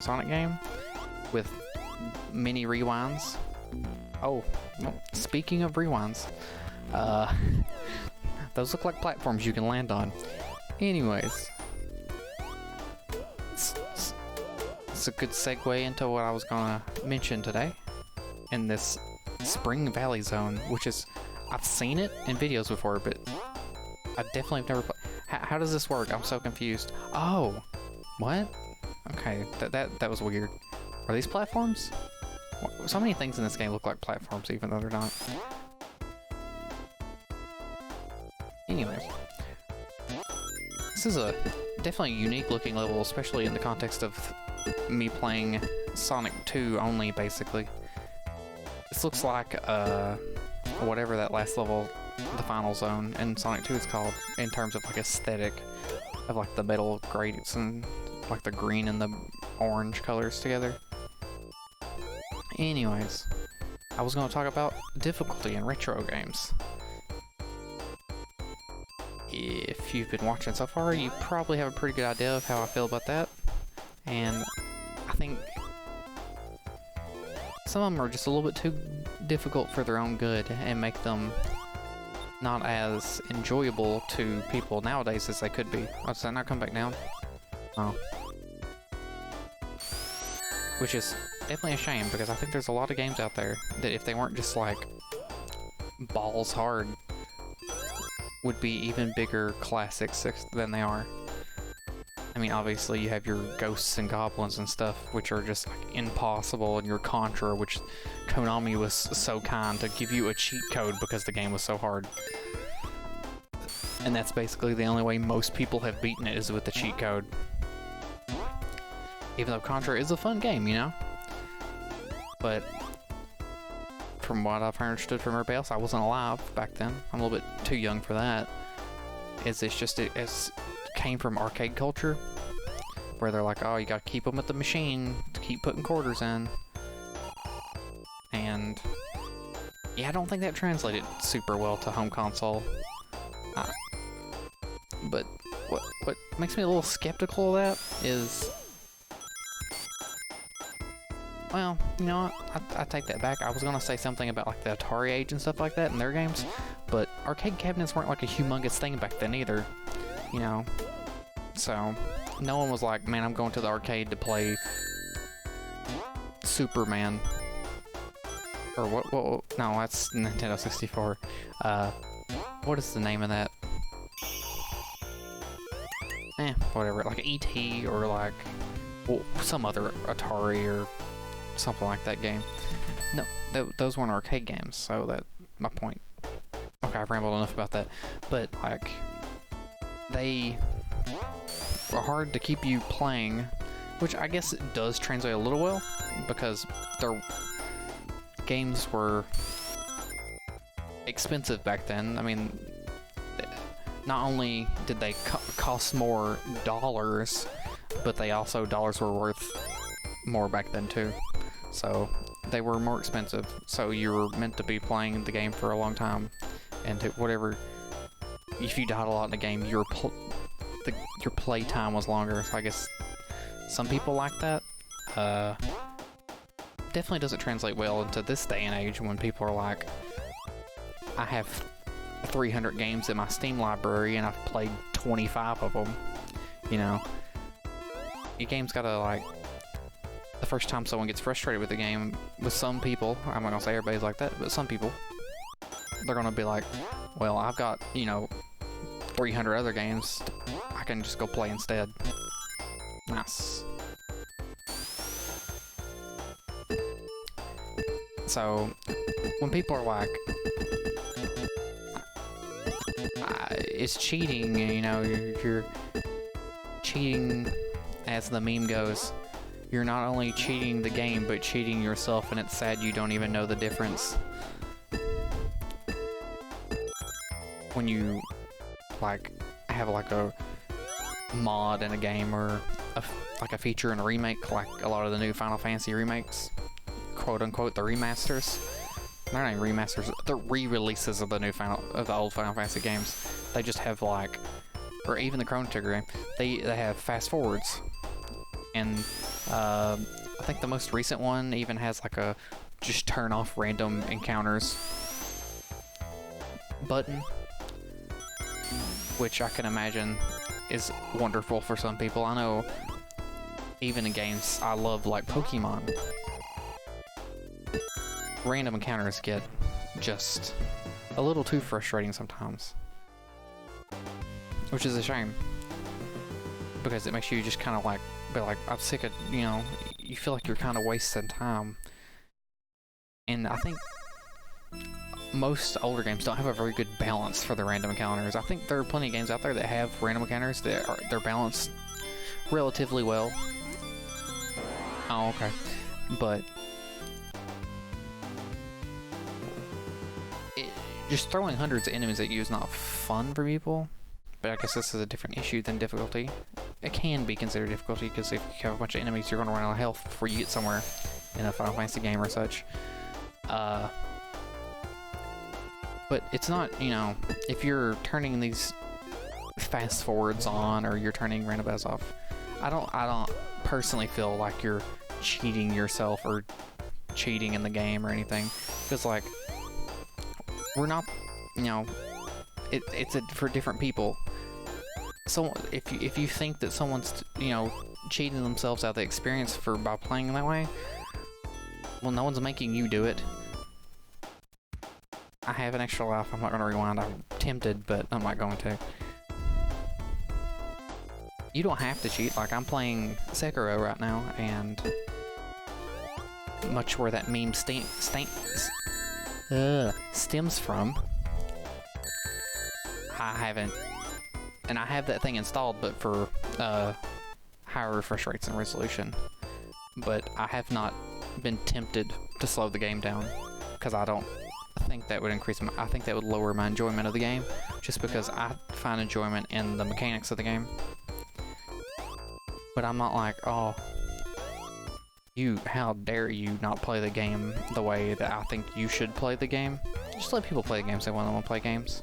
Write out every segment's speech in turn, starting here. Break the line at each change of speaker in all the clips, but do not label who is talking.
Sonic game with mini rewinds. Oh, well, speaking of rewinds, those look like platforms you can land on. Anyways, it's a good segue into what I was gonna mention today in this Spring Valley Zone, which is, I've seen it in videos before, but I definitely have never played. How does this work? I'm so confused. Oh, what? Okay, that was weird. Are these platforms? So many things in this game look like platforms, even though they're not. Anyways, this is a definitely unique looking level, especially in the context of me playing Sonic 2 only, basically. This looks like whatever that last level, the final zone in Sonic 2 is called, in terms of like aesthetic of like the metal grates and like the green and the orange colors together. Anyways, I was going to talk about difficulty in retro games. If you've been watching so far, you probably have a pretty good idea of how I feel about that. And I think some of them are just a little bit too difficult for their own good and make them not as enjoyable to people nowadays as they could be. Oh, does that not come back down? Oh. Which is definitely a shame, because I think there's a lot of games out there that if they weren't just like balls hard would be even bigger classics than they are. I mean, obviously you have your ghosts and goblins and stuff, which are just like impossible, and your Contra, which Konami was so kind to give you a cheat code because the game was so hard. And that's basically the only way most people have beaten it, is with the cheat code. Even though Contra is a fun game, you know? But from what I've understood from everybody else, I wasn't alive back then. I'm a little bit too young for that. It's just, it came from arcade culture, where they're like, oh, you gotta keep them at the machine to keep putting quarters in. And yeah, I don't think that translated super well to home console. But what makes me a little skeptical of that is, well, you know what? I take that back. I was gonna say something about like the Atari age and stuff like that in their games, but arcade cabinets weren't like a humongous thing back then either, you know? So, no one was like, man, I'm going to the arcade to play Superman. Or what? No, that's Nintendo 64. What is the name of that? Whatever, like E.T. or like some other Atari or something like that game. No, those weren't arcade games, so that's my point. Okay, I've rambled enough about that. But, like, they are hard to keep you playing, which I guess it does translate a little well, because their games were expensive back then. I mean, not only did they cost more dollars, but they also, dollars were worth more back then too. So they were more expensive. So you were meant to be playing the game for a long time, and whatever, if you died a lot in the game, your play time was longer. So I guess some people like that. Definitely doesn't translate well into this day and age, when people are like, I have 300 games in my Steam library and I've played 25 of them. You know, your game's gotta, like, the first time someone gets frustrated with the game, with some people, I'm not gonna say everybody's like that, but some people, they're gonna be like, well, I've got, you know, 300 other games, I can just go play instead. Nice. So, when people are like, it's cheating, you know, you're cheating, as the meme goes, you're not only cheating the game, but cheating yourself, and it's sad you don't even know the difference. When you, like, have like a mod in a game, or like a feature in a remake, like a lot of the new Final Fantasy remakes, quote unquote, the remasters. They're not even remasters, they're re-releases of the old Final Fantasy games. They just have, like, or even the Chrono Trigger game, they have fast forwards, and I think the most recent one even has like a just turn off random encounters button, which I can imagine is wonderful for some people. I know even in games I love like Pokemon, random encounters get just a little too frustrating sometimes, which is a shame because it makes you just kind of like be like, I'm sick of, you know, you feel like you're kind of wasting time. And I think most older games don't have a very good balance for the random encounters. I think there are plenty of games out there that have random encounters that they're balanced relatively well. Oh, okay. But just throwing hundreds of enemies at you is not fun for people. But I guess this is a different issue than difficulty. It can be considered difficulty because if you have a bunch of enemies, you're going to run out of health before you get somewhere in a Final Fantasy game or such. But it's not, you know, if you're turning these fast forwards on or you're turning random battles off, I don't personally feel like you're cheating yourself or cheating in the game or anything. Because like, we're not, you know, it's for different people. So if you think that someone's, you know, cheating themselves out of the experience by playing that way, well, no one's making you do it. I have an extra life. I'm not going to rewind. I'm tempted, but I'm not going to. You don't have to cheat. Like, I'm playing Sekiro right now, and much where that meme stems from, I haven't. And I have that thing installed, but for higher refresh rates and resolution. But I have not been tempted to slow the game down, because I don't think that would increase I think that would lower my enjoyment of the game, just because I find enjoyment in the mechanics of the game. But I'm not like, oh, how dare you not play the game the way that I think you should play the game. Just let people play the games they want to play games.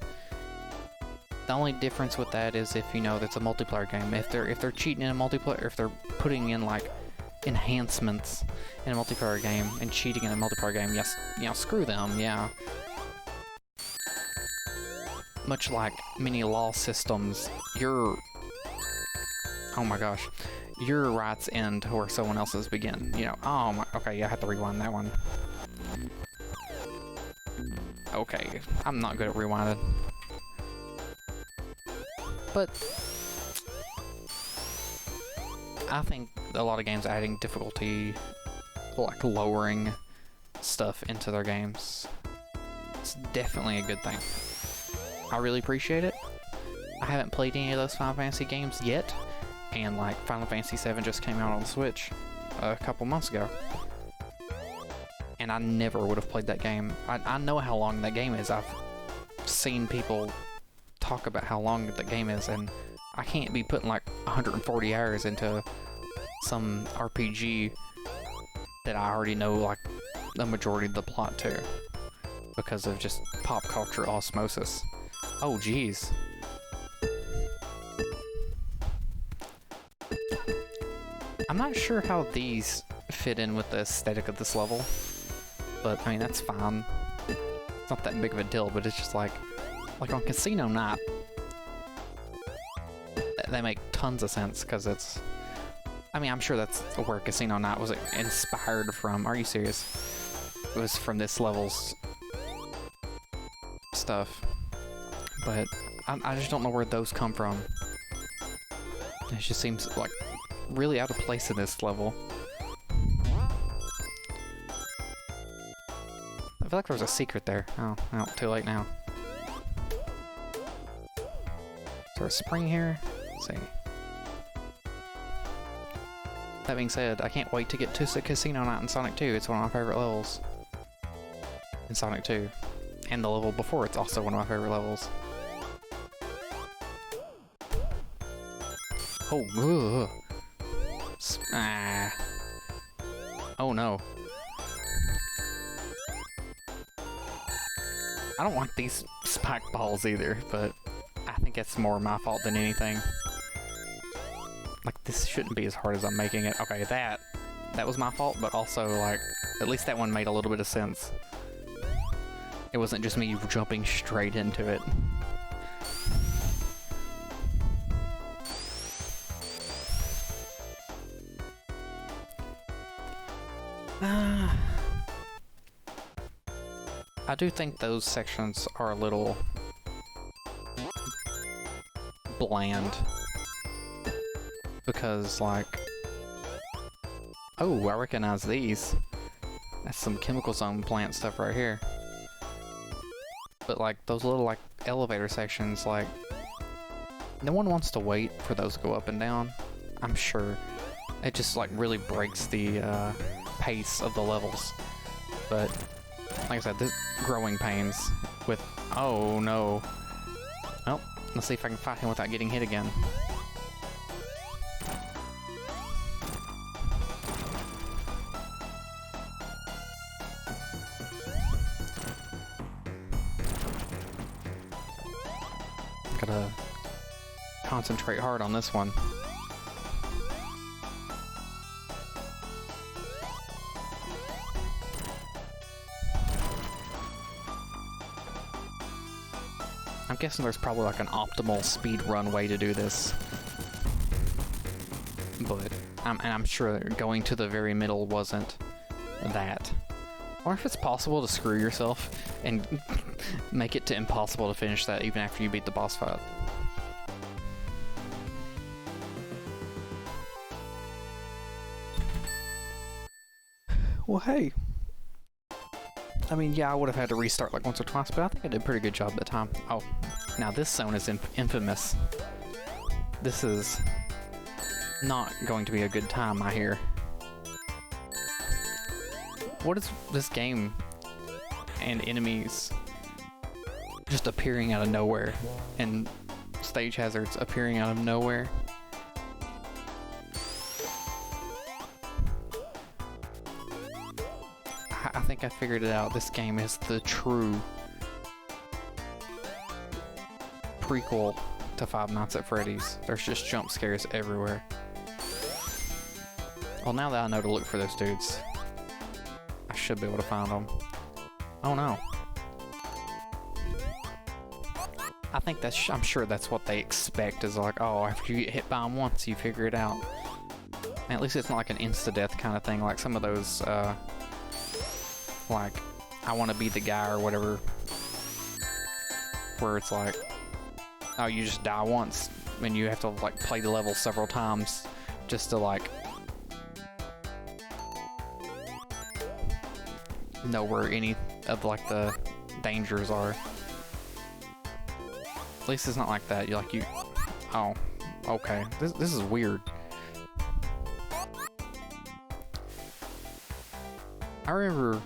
The only difference with that is if you know that's a multiplayer game. If they're cheating in a multiplayer, if they're putting in like enhancements in a multiplayer game and cheating in a multiplayer game, yes, you know, screw them, yeah. Much like many law systems, oh my gosh, your rights end where someone else's begin. You know, oh my, okay, yeah, I have to rewind that one. Okay, I'm not good at rewinding. But I think a lot of games adding difficulty, like lowering stuff into their games, it's definitely a good thing. I really appreciate it. I haven't played any of those Final Fantasy games yet, and like Final Fantasy VII just came out on the Switch a couple months ago, and I never would have played that game. I know how long that game is. I've seen people talk about how long the game is, and I can't be putting like 140 hours into some RPG that I already know like the majority of the plot to, because of just pop culture osmosis. Oh geez. I'm not sure how these fit in with the aesthetic of this level, but I mean, that's fine. It's not that big of a deal, but it's just like on Casino Night, they make tons of sense, because it's, I mean, I'm sure that's where Casino Night was inspired from. Are you serious? It was from this level's stuff, but I just don't know where those come from. It just seems like really out of place in this level. I feel like there was a secret there. Oh, too late now. Is there a spring here? Let's see. That being said, I can't wait to get to Casino Night in Sonic 2. It's one of my favorite levels in Sonic 2. And the level before, it's also one of my favorite levels. Oh, ugh. Oh no. I don't like these spike balls either, but I think it's more my fault than anything. Like, this shouldn't be as hard as I'm making it. Okay, that that was my fault, but also, like, at least that one made a little bit of sense. It wasn't just me jumping straight into it. I do think those sections are a little bland. Because, like... Oh, I recognize these. That's some chemical zone plant stuff right here. But, like, those little, like, elevator sections, like... No one wants to wait for those to go up and down, I'm sure. It just, like, really breaks the, pace of the levels. But, like I said, this growing pains with... Oh, no. Well, let's see if I can fight him without getting hit again. Gotta concentrate hard on this one. I'm guessing there's probably like an optimal speed run way to do this. But I'm sure going to the very middle wasn't that. Or if it's possible to screw yourself and make it to impossible to finish that even after you beat the boss fight. Well, hey. I mean, yeah, I would have had to restart like once or twice, but I think I did a pretty good job at the time. Oh, now this zone is infamous. This is not going to be a good time, I hear. What is this game and enemies just appearing out of nowhere and stage hazards appearing out of nowhere? I think I figured it out. This game is the true prequel to Five Nights at Freddy's. There's just jump scares everywhere. Well, now that I know to look for those dudes, I should be able to find them. Oh no. I think that's, I'm sure that's what they expect, is like, oh, after you get hit by them once, you figure it out. And at least it's not like an insta-death kind of thing, like some of those, like, I want to be the guy or whatever, where it's like, oh, you just die once, and you have to, like, play the level several times just to, like, know where any of, like, the dangers are. At least it's not like that. You're like, you... Oh, okay. This is weird. I remember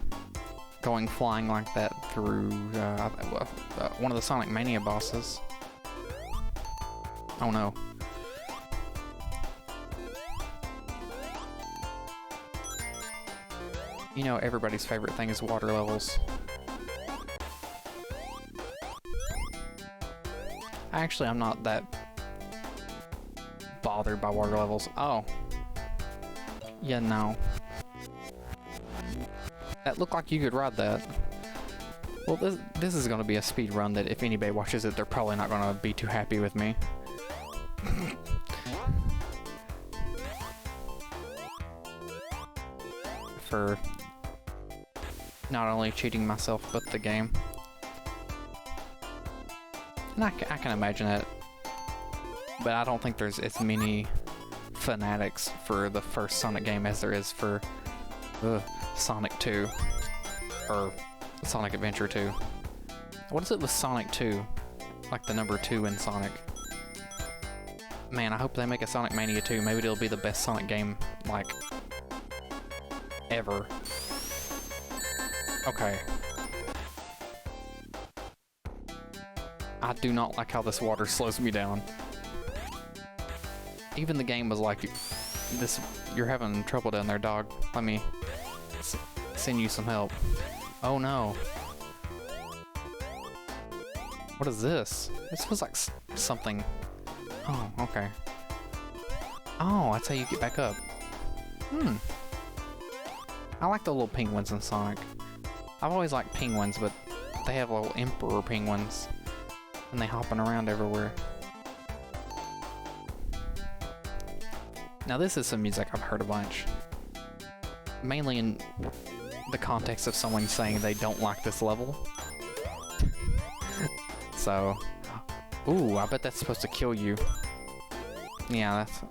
going flying like that through one of the Sonic Mania bosses. Oh no. You know, everybody's favorite thing is water levels. Actually, I'm not that bothered by water levels. Oh. Yeah, no. That looked like you could ride that. Well, this is going to be a speed run that if anybody watches it, they're probably not going to be too happy with me. For not only cheating myself, but the game. And I can imagine it, but I don't think there's as many fanatics for the first Sonic game as there is for Sonic 2, or Sonic Adventure 2. What is it with Sonic 2? Like the number 2 in Sonic. Man, I hope they make a Sonic Mania 2. Maybe it'll be the best Sonic game, like, ever. Okay. I do not like how this water slows me down. Even the game was like, you're having trouble down there, dog. Let me send you some help. Oh no. What is this? This feels like something. Oh, okay. Oh, that's how you get back up. Hmm. I like the little penguins in Sonic. I've always liked penguins, but they have little emperor penguins, and they hopping around everywhere. Now this is some music I've heard a bunch. Mainly in the context of someone saying they don't like this level. So, ooh, I bet that's supposed to kill you. Yeah, that's...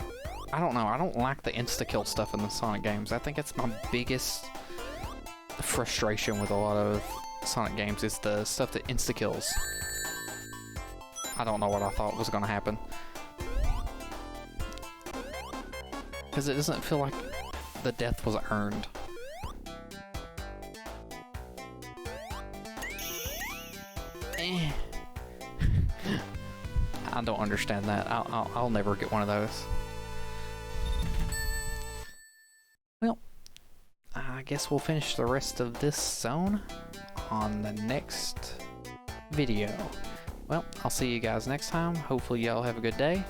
I don't know, I don't like the insta-kill stuff in the Sonic games. I think it's my biggest frustration with a lot of Sonic games is the stuff that insta-kills. I don't know what I thought was gonna happen. Because it doesn't feel like the death was earned. I don't understand that. I'll never get one of those. Well, I guess we'll finish the rest of this zone on the next video. Well, I'll see you guys next time. Hopefully y'all have a good day.